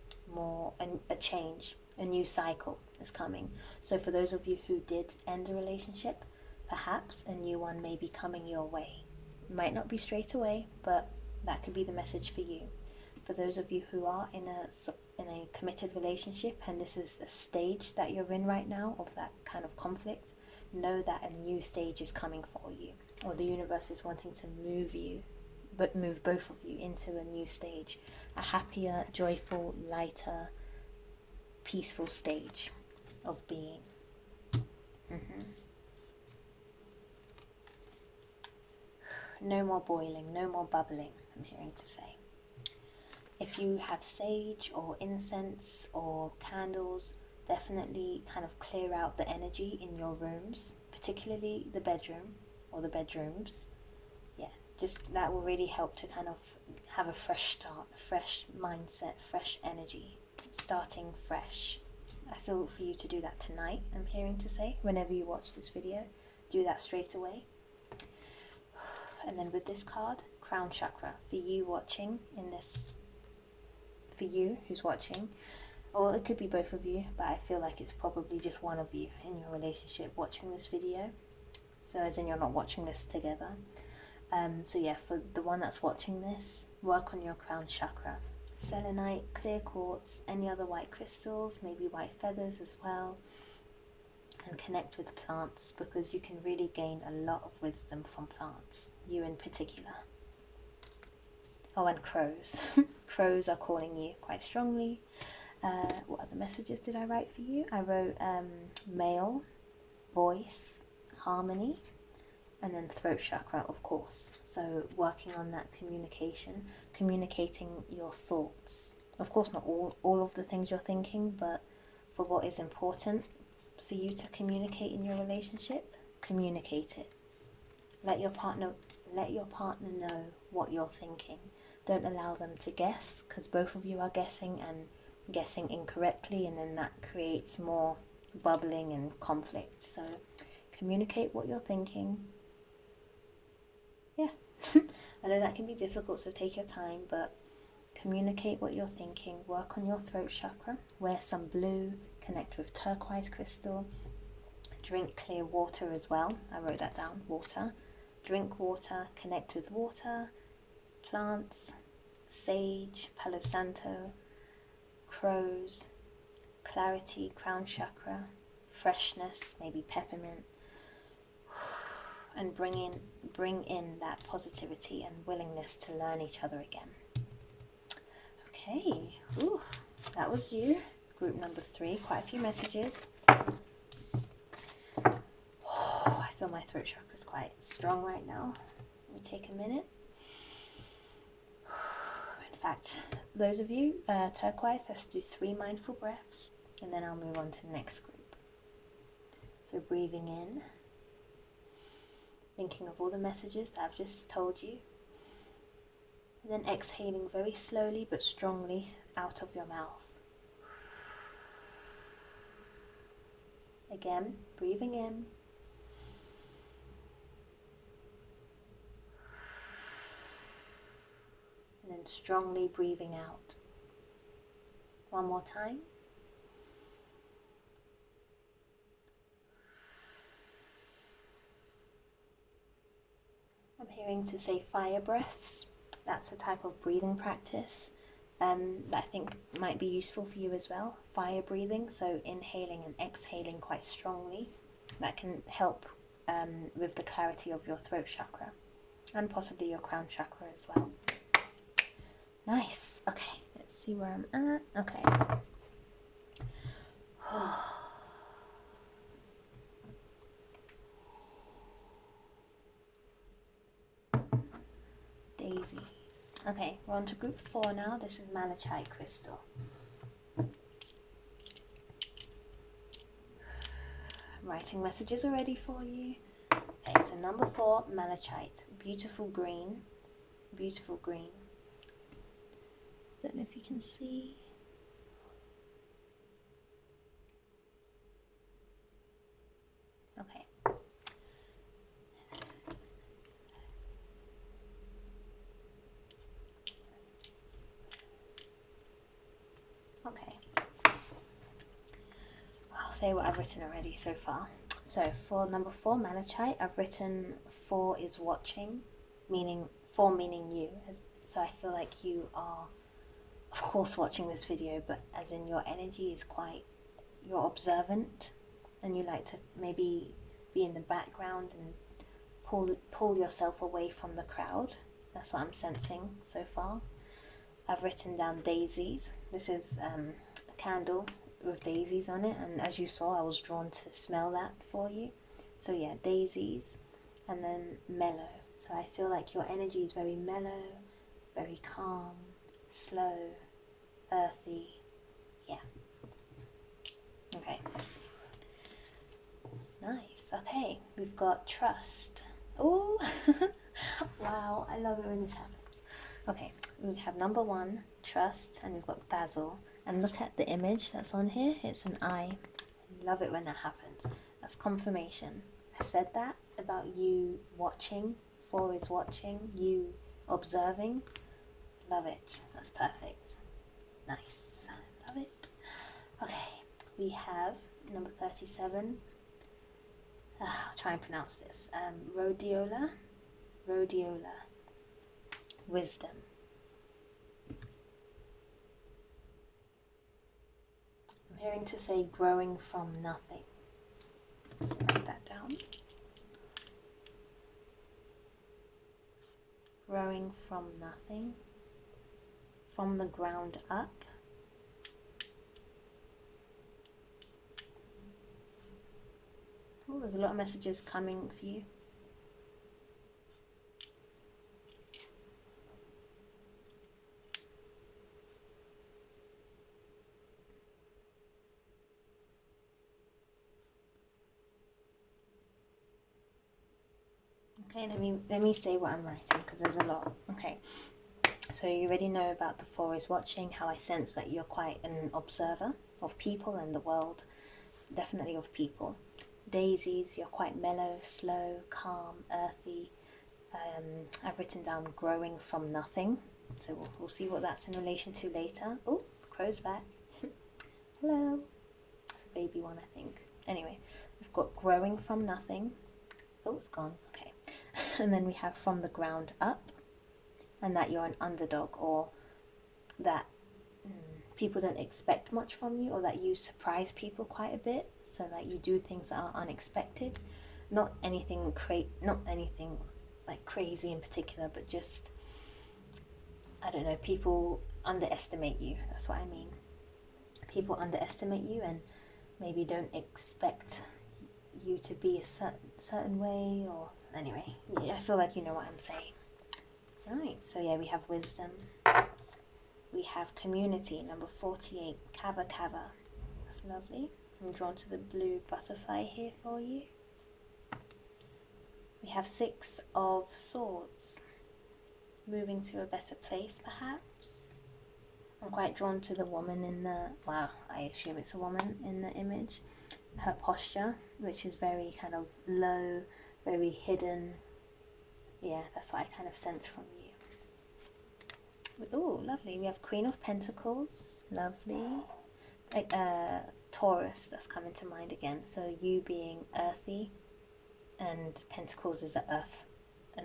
change. A new cycle is coming. So for those of you who did end a relationship, perhaps a new one may be coming your way. It might not be straight away, but that could be the message for you. For those of you who are in a committed relationship and this is a stage that you're in right now of that kind of conflict, know that a new stage is coming for you, or the universe is wanting to move both of you into a new stage, a happier, joyful, lighter, peaceful stage of being. No more boiling, no more bubbling, I'm hearing to say. If you have sage or incense or candles, definitely kind of clear out the energy in your rooms particularly the bedroom or the bedrooms. Yeah, just that will really help to kind of have a fresh start, fresh mindset, fresh energy, starting fresh. I feel for you to do that tonight, I'm hearing to say. Whenever you watch this video, do that straight away. And then with this card, crown chakra, for you watching in this, for you who's watching, or it could be both of you, but I feel like it's probably just one of you in your relationship watching this video. So as in you're not watching this together. So yeah, for the one that's watching this, work on your crown chakra. Selenite, clear quartz, any other white crystals, maybe white feathers as well. And connect with plants, because you can really gain a lot of wisdom from plants, you in particular. Oh, and crows. Crows are calling you quite strongly. What other messages did I write for you? I wrote male, voice, harmony, and then throat chakra, of course. So working on that communication, communicating your thoughts. Of course, not all of the things you're thinking, but for what is important for you to communicate in your relationship, communicate it. Let your partner know what you're thinking. Don't allow them to guess, because both of you are guessing and guessing incorrectly, and then that creates more bubbling and conflict. So communicate what you're thinking. Yeah, I know that can be difficult, so take your time, but communicate what you're thinking. Work on your throat chakra. Wear some blue. Connect with turquoise crystal. Drink clear water as well. I wrote that down. Water. Drink water. Connect with water. Plants. Sage. Palo Santo. Crows. Clarity. Crown chakra. Freshness. Maybe peppermint. And bring in that positivity and willingness to learn each other again. Okay. Ooh, that was you. Group number 3, quite a few messages. Oh, I feel my throat chakra is quite strong right now. Let me take a minute. In fact, those of you, turquoise, let's do 3 mindful breaths, and then I'll move on to the next group. So breathing in, thinking of all the messages that I've just told you, and then exhaling very slowly but strongly out of your mouth. Again, breathing in. And then strongly breathing out. One more time. I'm hearing to say fire breaths. That's a type of breathing practice that I think might be useful for you as well. Fire breathing, so inhaling and exhaling quite strongly. That can help with the clarity of your throat chakra and possibly your crown chakra as well. Nice. Okay, let's see where I'm at. Okay. Daisies. Okay, we're on to group 4 now. This is Malachite crystal. I'm writing messages already for you. Okay, so number 4, Malachite. Beautiful green. Beautiful green. Don't know if you can see. Okay. Okay. I'll say what I've written already so far. So for number 4, Malachite, I've written 4 is watching, meaning 4 meaning you. So I feel like you are, of course, watching this video, but as in your energy is quite, you're observant, and you like to maybe be in the background and pull yourself away from the crowd. That's what I'm sensing so far. I've written down daisies. This is a candle with daisies on it, and as you saw, I was drawn to smell that for you. So yeah, daisies, and then mellow. So I feel like your energy is very mellow, very calm, slow, earthy. Yeah. Okay, let's see. Nice. Okay, we've got trust. Oh, wow, I love it when this happens. Okay, we have number 1, trust, and we've got basil. And look at the image that's on here. It's an eye. I love it when that happens. That's confirmation. I said that about you watching. 4 is watching. You observing. Love it. That's perfect. Nice. Love it. Okay, we have number 37. I'll try and pronounce this. Rhodiola. Rhodiola. Wisdom. I'm hearing to say growing from nothing. Write that down. Growing from nothing. From the ground up. Oh, there's a lot of messages coming for you. Okay, let me say what I'm writing because there's a lot. Okay, so you already know about the 4 is watching, how I sense that you're quite an observer of people and the world, definitely of people. Daisies, you're quite mellow, slow, calm, earthy. I've written down growing from nothing, so we'll see what that's in relation to later. Oh, crow's back. Hello. That's a baby one, I think. Anyway, we've got growing from nothing. Oh, it's gone. Okay. And then we have from the ground up, and that you're an underdog, or that people don't expect much from you, or that you surprise people quite a bit, so that you do things that are unexpected. Not anything like crazy in particular, but just, I don't know, people underestimate you. That's what I mean. People underestimate you and maybe don't expect you to be a certain way, or anyway, yeah, I feel like you know what I'm saying. Right, so yeah, we have wisdom. We have community, number 48, Kava Kava. That's lovely. I'm drawn to the blue butterfly here for you. We have 6 of Swords. Moving to a better place, perhaps. I'm quite drawn to the woman in the, wow, I assume it's a woman in the image. Her posture, which is very kind of low, very hidden. Yeah, that's what I kind of sense from you. Oh, lovely. We have Queen of Pentacles. Lovely. Taurus, that's coming to mind again. So you being earthy, and Pentacles is an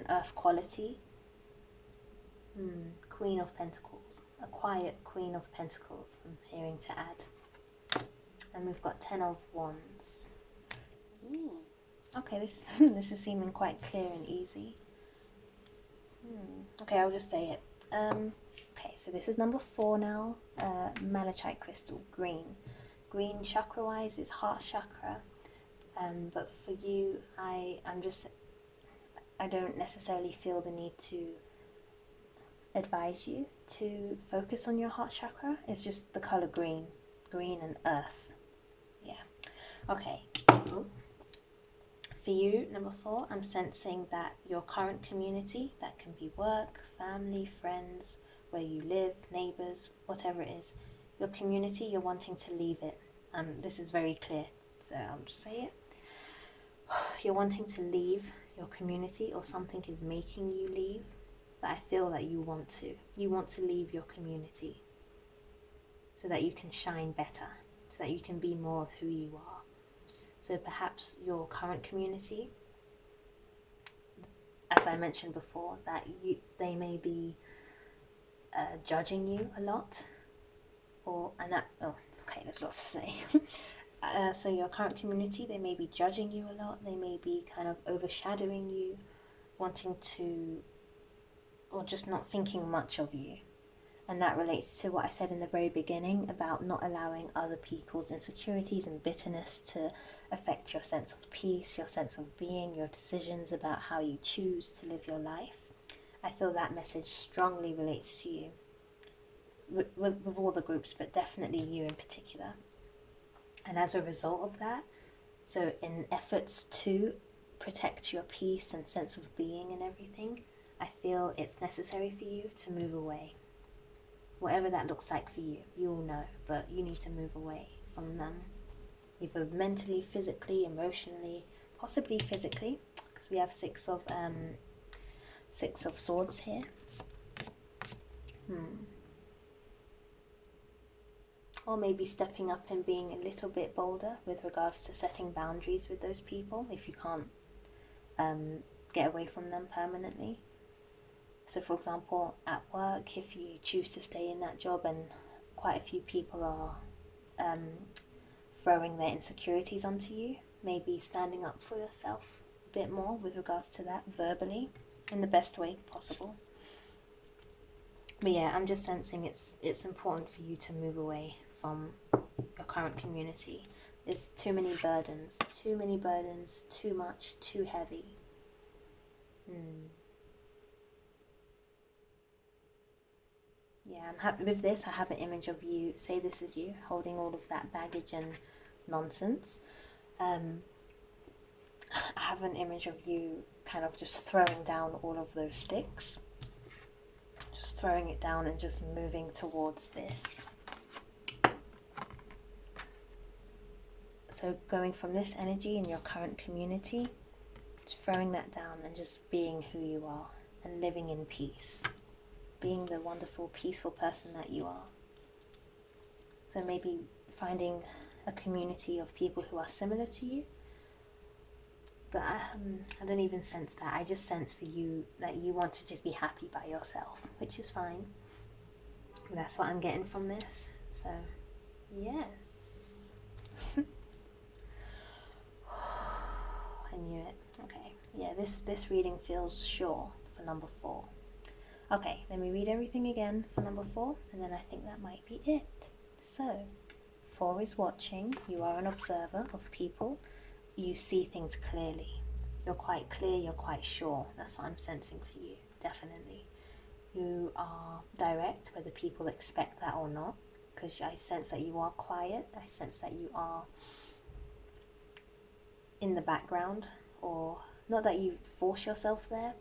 earth quality. Queen of Pentacles. A quiet Queen of Pentacles, I'm hearing to add. And we've got 10 of Wands. Ooh. Okay, this is seeming quite clear and easy. Okay, I'll just say it. Okay, so this is number 4 now. Malachite crystal, green. Green chakra-wise is heart chakra. But for you, I don't necessarily feel the need to advise you to focus on your heart chakra. It's just the color green and earth. Yeah. Okay. For you, number 4, I'm sensing that your current community, that can be work, family, friends, where you live, neighbors, whatever it is, your community, you're wanting to leave it. This is very clear, so I'll just say it. You're wanting to leave your community, or something is making you leave, but I feel that you want to. You want to leave your community so that you can shine better, so that you can be more of who you are. So perhaps your current community, as I mentioned before, that they may be judging you a lot, there's lots to say. So your current community, they may be judging you a lot, they may be kind of overshadowing you, wanting to, or just not thinking much of you. And that relates to what I said in the very beginning about not allowing other people's insecurities and bitterness to affect your sense of peace, your sense of being, your decisions about how you choose to live your life. I feel that message strongly relates to you, with all the groups, but definitely you in particular. And as a result of that, So in efforts to protect your peace and sense of being and everything, I feel it's necessary for you to move away. Whatever that looks like for you, you will know, but you need to move away from them. Either mentally, physically, emotionally, possibly physically, because we have Six of Swords here. Or maybe stepping up and being a little bit bolder with regards to setting boundaries with those people if you can't get away from them permanently. So for example, at work, if you choose to stay in that job and quite a few people are throwing their insecurities onto you, maybe standing up for yourself a bit more with regards to that verbally in the best way possible. But yeah, I'm just sensing it's important for you to move away from your current community. There's too many burdens, too much, too heavy. Yeah, I'm happy with this. I have an image of you, say this is you, holding all of that baggage and nonsense. I have an image of you kind of just throwing down all of those sticks. Just throwing it down and just moving towards this. So going from this energy in your current community, just throwing that down and just being who you are and living in peace. Being the wonderful, peaceful person that you are. So maybe finding a community of people who are similar to you. But I don't even sense that. I just sense for you that you want to just be happy by yourself, which is fine. But that's what I'm getting from this. So, yes. I knew it. Okay. Yeah, this reading feels sure for number 4. Okay, let me read everything again for number 4, and then I think that might be it. So, 4 is watching. You are an observer of people. You see things clearly. You're quite clear, you're quite sure. That's what I'm sensing for you, definitely. You are direct, whether people expect that or not, because I sense that you are quiet. I sense that you are in the background, or not that you force yourself there.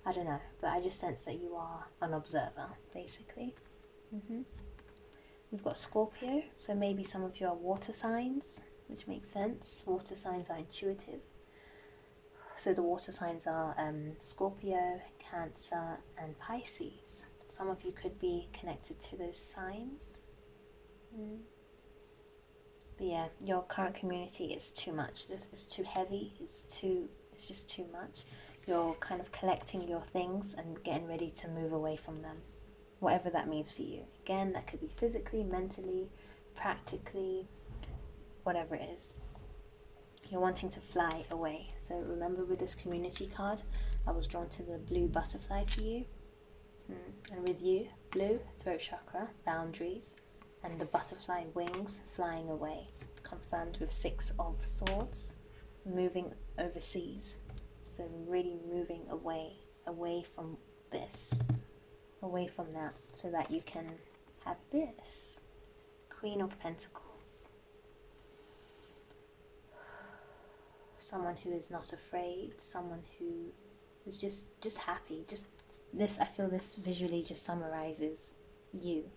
I don't know, but I just sense that you are an observer, basically. We've got Scorpio, so maybe some of you are water signs, which makes sense. Water signs are intuitive. So the water signs are Scorpio, Cancer, and Pisces. Some of you could be connected to those signs. But yeah, your current community is too much. This is too heavy. It's just too much. You're kind of collecting your things and getting ready to move away from them, whatever that means for you. Again, that could be physically, mentally, practically, whatever it is. You're wanting to fly away. So remember, with this community card, I was drawn to the blue butterfly for you. And with you, blue, throat chakra, boundaries, and the butterfly wings, flying away. Confirmed with 6 of Swords, moving overseas. So really moving away from this, away from that, so that you can have this. Queen of Pentacles. Someone who is not afraid, someone who is just happy. Just this, I feel this visually just summarizes you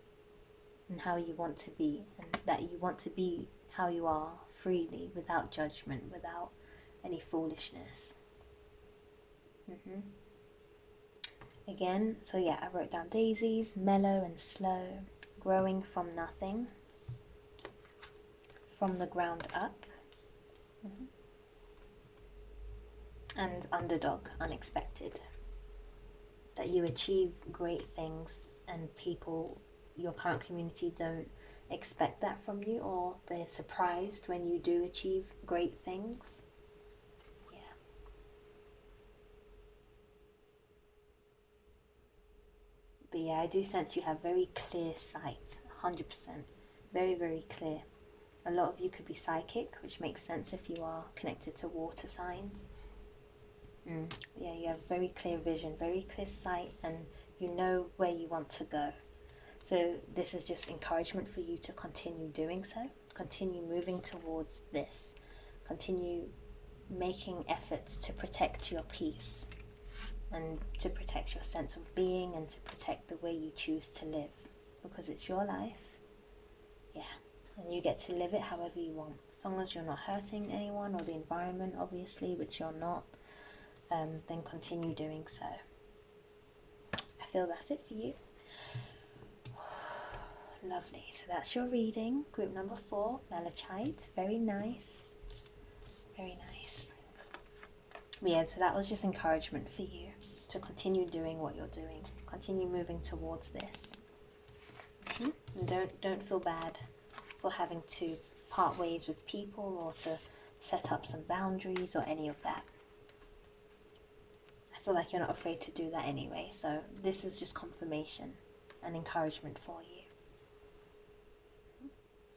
and how you want to be, and that you want to be how you are, freely, without judgment, without any foolishness. Again, so yeah, I wrote down daisies, mellow and slow, growing from nothing, from the ground up, and underdog, unexpected. That you achieve great things and people, your current community, don't expect that from you, or they're surprised when you do achieve great things. But yeah, I do sense you have very clear sight, 100%. Very, very clear. A lot of you could be psychic, which makes sense if you are connected to water signs. Yeah, you have very clear vision, very clear sight, and you know where you want to go. So this is just encouragement for you to continue doing so. Continue moving towards this. Continue making efforts to protect your peace and to protect your sense of being and to protect the way you choose to live, because it's your life. Yeah, and you get to live it however you want, as long as you're not hurting anyone or the environment, obviously, which you're not. Then continue doing so. I feel that's it for you. Lovely. So that's your reading. Group number 4, Malachite. Very nice. Very nice. Yeah, so that was just encouragement for you to continue doing what you're doing. Continue moving towards this. And don't feel bad for having to part ways with people or to set up some boundaries or any of that. I feel like you're not afraid to do that anyway, so this is just confirmation and encouragement for you.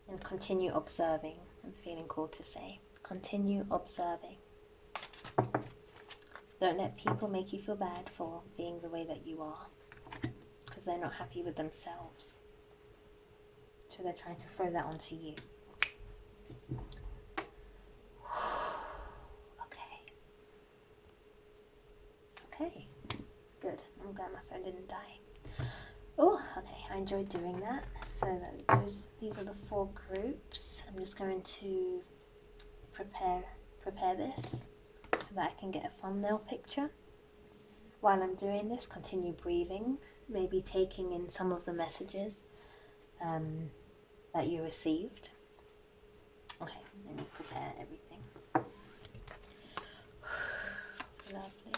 And continue observing. I'm feeling called to say, continue observing. Don't let people make you feel bad for being the way that you are, because they're not happy with themselves. So they're trying to throw that onto you. Okay, good. I'm glad my phone didn't die. Oh, okay, I enjoyed doing that. So these are the 4 groups. I'm just going to prepare this so that I can get a thumbnail picture. While I'm doing this, continue breathing, maybe taking in some of the messages that you received. Okay, let me prepare everything. Lovely.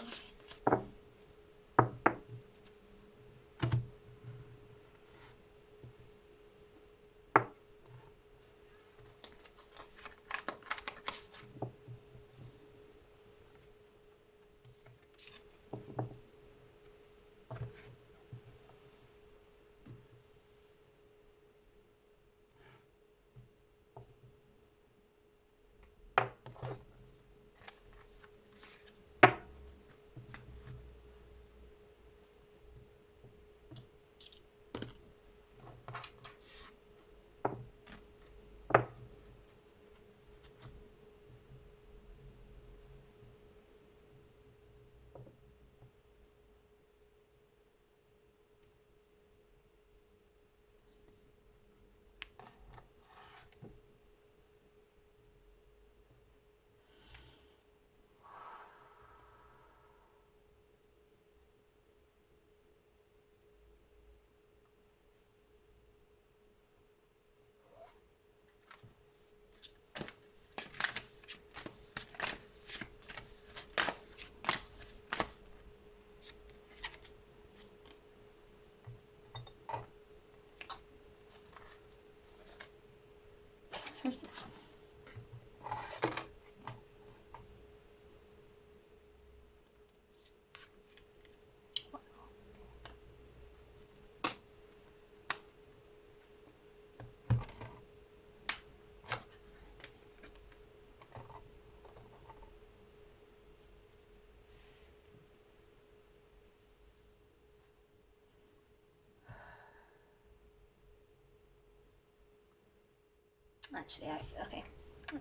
Actually, okay,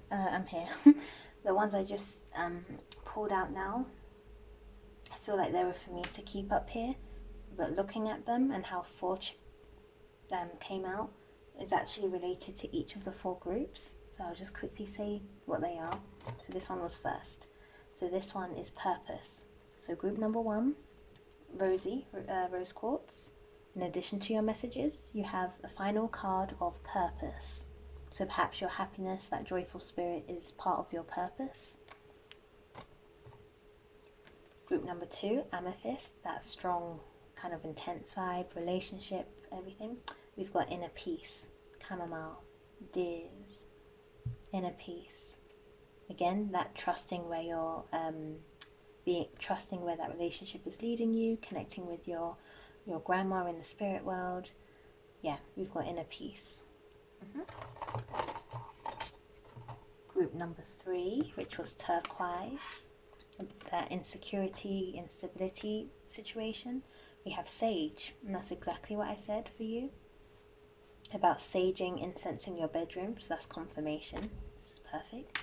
I'm here. The ones I just pulled out now, I feel like they were for me to keep up here, but looking at them and how 4 came out is actually related to each of the 4 groups. So I'll just quickly say what they are. So this one was first. So this one is purpose. So group number 1, Rosy, Rose Quartz. In addition to your messages, you have a final card of purpose. So perhaps your happiness, that joyful spirit, is part of your purpose. Group number 2, Amethyst, that strong kind of intense vibe, relationship, everything. We've got inner peace, chamomile, deers, inner peace. Again, that trusting where you're trusting where that relationship is leading you, connecting with your grandma in the spirit world. Yeah, we've got inner peace. Group number 3, which was Turquoise, that insecurity, instability situation. We have sage, and that's exactly what I said for you about saging, incense in your bedroom. So that's confirmation. This is perfect.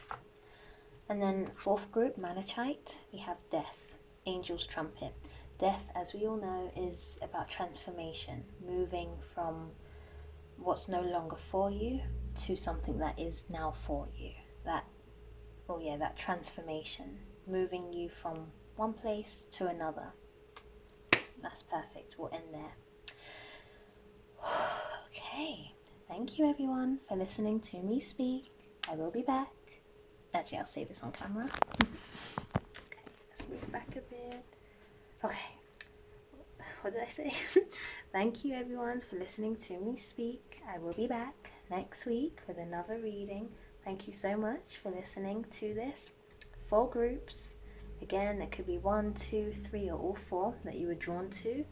And then fourth group, Malachite, we have Death, Angel's Trumpet. Death, as we all know, is about transformation, moving from what's no longer for you to something that is now for you. That transformation, moving you from one place to another. That's perfect. We'll end there. Okay. Thank you everyone for listening to me speak. I will be back. Actually, I'll say this on camera. Okay, let's move back a bit. Okay. What did I say? Thank you everyone for listening to me speak. I will be back next week with another reading. Thank you so much for listening to this. 4 groups. Again, it could be 1, 2, 3, or all 4 that you were drawn to.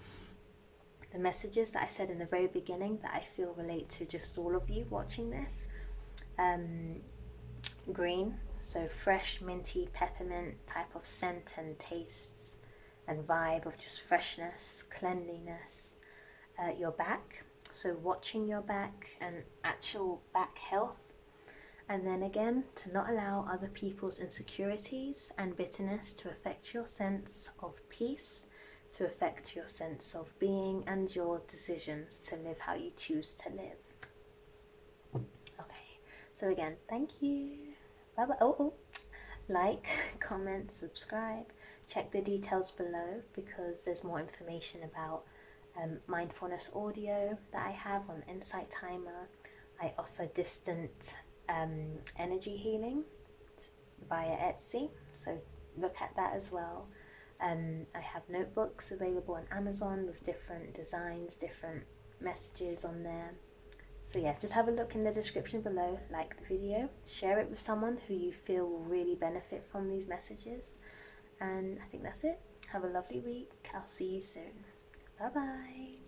The messages that I said in the very beginning that I feel relate to just all of you watching this. Green, so fresh, minty, peppermint type of scent and tastes and vibe of just freshness, cleanliness. Your back, so watching your back and actual back health. And then again, to not allow other people's insecurities and bitterness to affect your sense of peace, to affect your sense of being and your decisions to live how you choose to live. Okay, so again, thank you. Bye bye. Oh, like, comment, subscribe. Check the details below because there's more information about mindfulness audio that I have on Insight Timer. I offer distant energy healing via Etsy, so look at that as well. I have notebooks available on Amazon with different designs, different messages on there. So yeah, just have a look in the description below, like the video, share it with someone who you feel will really benefit from these messages. And I think that's it. Have a lovely week. I'll see you soon. Bye bye.